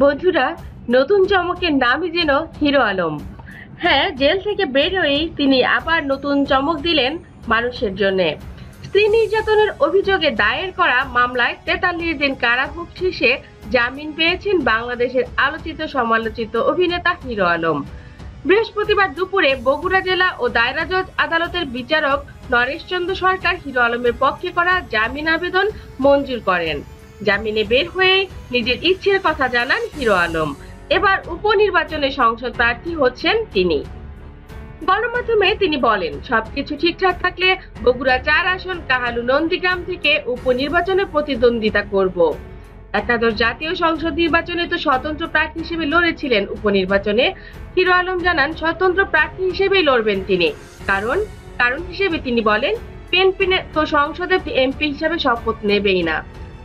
বন্ধুরা, নতুন চমকের নামই যেন হিরো আলম। হ্যাঁ, জেল থেকে বের হয়েই তিনি আবার নতুন চমক দিলেন মানুষের জন্য। স্ত্রী নির্যাতনের অভিযোগে দায়ের করা মামলায় 43 দিন কারাভোগ শেষে জামিন পেয়েছেন বাংলাদেশের আলোচিত সমালোচিত অভিনেতা হিরো আলম। বৃহস্পতিবার দুপুরে বগুড়া জেলা ও দায়রা জজ আদালতের বিচারক নরেশ চন্দ্র সরকার হিরো আলমের পক্ষে করা জামিন আবেদন মঞ্জুর করেন। জামিনে বের হয়ে নিজের ইচ্ছের কথা জানান হিরো আলম। এবার উপনির্বাচনে সংসদ প্রার্থী হচ্ছেন তিনি। গণমাধ্যমে তিনি বলেন, সবকিছু ঠিকঠাক থাকলে বগুড়া 4 আসন কাহালু নন্দীগ্রাম থেকে উপনির্বাচনে প্রতিদ্বন্দ্বিতা করব। একাদশ জাতীয় সংসদ নির্বাচনে তো স্বতন্ত্র প্রার্থী হিসেবে লড়েছিলেন। উপনির্বাচনে হিরো আলম জানান স্বতন্ত্র প্রার্থী হিসেবেই লড়বেন তিনি। কারণ হিসেবে তিনি বলেন, বিএনপি তো সংসদে এমপি হিসেবে শপথ নেবেই না।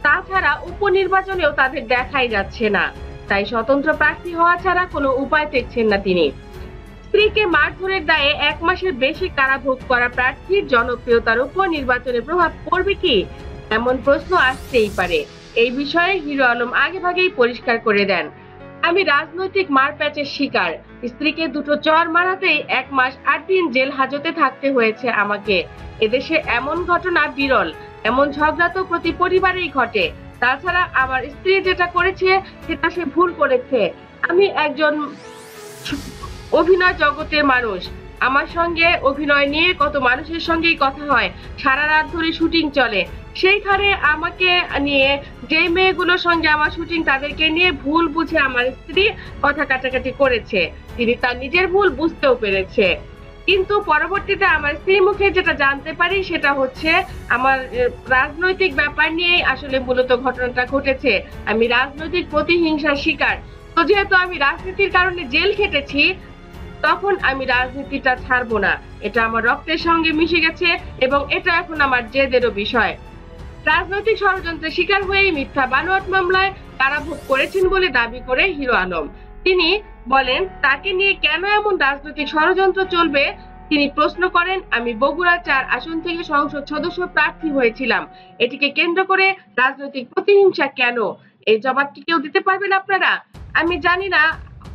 তাছাড়া উপনির্বাচনেও তাদের দেখাই যাচ্ছে না, তাই স্বতন্ত্র প্রার্থী হওয়া ছাড়া কোনো উপায় দেখছেন না তিনি। স্ত্রীকে মারধরের দায়ে 1 মাসের বেশি কারাভোগ করা প্রার্থীর জনপ্রিয়তার উপর নির্বাচনের প্রভাব পড়বে কি, এমন প্রশ্ন আসতেই পারে। এই বিষয়ে হিরো আলম আগেভাগেই পরিষ্কার করে দেন, আমি রাজনৈতিক মারপ্যাচের শিকার। স্ত্রীকে দুটো চর মারাতেই 1 মাস 8 দিন জেল হাজতে থাকতে হয়েছে আমাকে। এদেশে এমন ঘটনা বিরল। এমন ঝগড়া তো প্রতি পরিবারেই ঘটে। তাছাড়া আমার স্ত্রী যেটা করেছে সেটা সে ভুল করেছে। আমি একজন অভিনয় জগতের মানুষ। আমার সঙ্গে অভিনয় নিয়ে কত মানুষের সঙ্গেই কথা হয়, সারা রাত ধরে শুটিং চলে। সেইখানে আমাকে নিয়ে যে মেয়েগুলোর সঙ্গে আমার শুটিং, তাদেরকে নিয়ে ভুল বুঝে আমার স্ত্রী কথা কাটাকাটি করেছে। তিনি তার নিজের ভুল বুঝতেও পেরেছে। কিন্তু পরবর্তীতে আমার স্ত্রীর মুখে যেটা জানতে পারি সেটা হচ্ছে আমার রাজনৈতিক ব্যাপার নিয়ে আসলে মূলত ঘটনাটা ঘটেছে। আমি রাজনৈতিক প্রতিহিংসার শিকার। তো যেহেতু আমি রাজনীতির কারণে জেল খেটেছি, তখন আমি রাজনীতিটা ছাড়বো না। এটা আমার রক্তের সঙ্গে মিশে গেছে এবং এটা এখন আমার জেদেরও বিষয়। রাজনৈতিক ষড়যন্ত্রের শিকার হয়েই মিথ্যা বানোয়াট মামলায় কারাভোগ করেছেন বলে দাবি করে হিরো আলম। তিনি বলেন, তাকে নিয়ে কেন এমন রাজনৈতিক ষড়যন্ত্র চলবে তিনি প্রশ্ন করেন। আমি বগুড়া 4 আসন থেকে সংসদ সদস্য প্রার্থী হয়েছিলাম। এটিকে কেন্দ্র করে রাজনৈতিক প্রতিহিংসা কেন? এই জবাব কি কেউ দিতে পারবেন আপনারা? আমি জানি না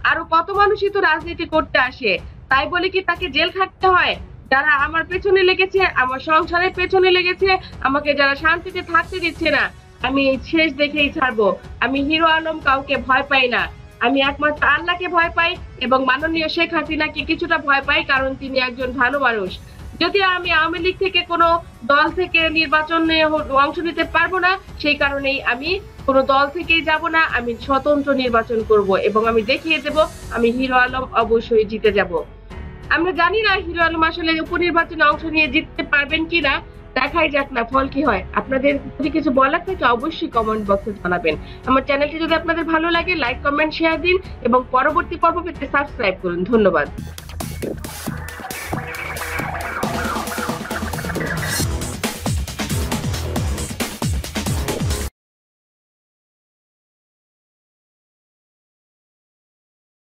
আরো কত মানুষই তো রাজনীতি করতে আসে, তাই বলে কি তাকে জেল খাটতে হয়? যারা আমার পেছনে লেগেছে, আমার সংসারের পেছনে লেগেছে, আমাকে যারা শান্তিতে থাকতে দিচ্ছে না, আমি শেষ দেখেই ছাড়বো। আমি হিরো আলম কাউকে ভয় পাই না। আমি একমাত্র আল্লাহকে ভয় পাই এবং মাননীয় শেখ হাসিনাকে কিছুটা ভয় পাই, কারণ তিনি একজন ভালো মানুষ। যদিও আমি আওয়ামী লীগ থেকে কোনো দল থেকে নির্বাচনে অংশ নিতে পারবো না, সেই কারণেই আমি কোনো দল থেকেই যাব না। আমি স্বতন্ত্র নির্বাচন করব এবং আমি দেখিয়ে দেব আমি হিরো আলম অবশ্যই জিতে যাব। আমরা জানি না হিরো আলম আসলে উপনির্বাচনে অংশ নিয়ে জিততে পারবেন কিনা। দেখাই যাক না ফল কি হয়। আপনাদের যদি কিছু বলার থাকে অবশ্যই কমেন্ট বক্সে জানাবেন। আমার চ্যানেলটি যদি আপনাদের ভালো লাগে, লাইক, কমেন্ট, শেয়ার দিন এবং পরবর্তী পর্ব পেতে সাবস্ক্রাইব করুন। ধন্যবাদ।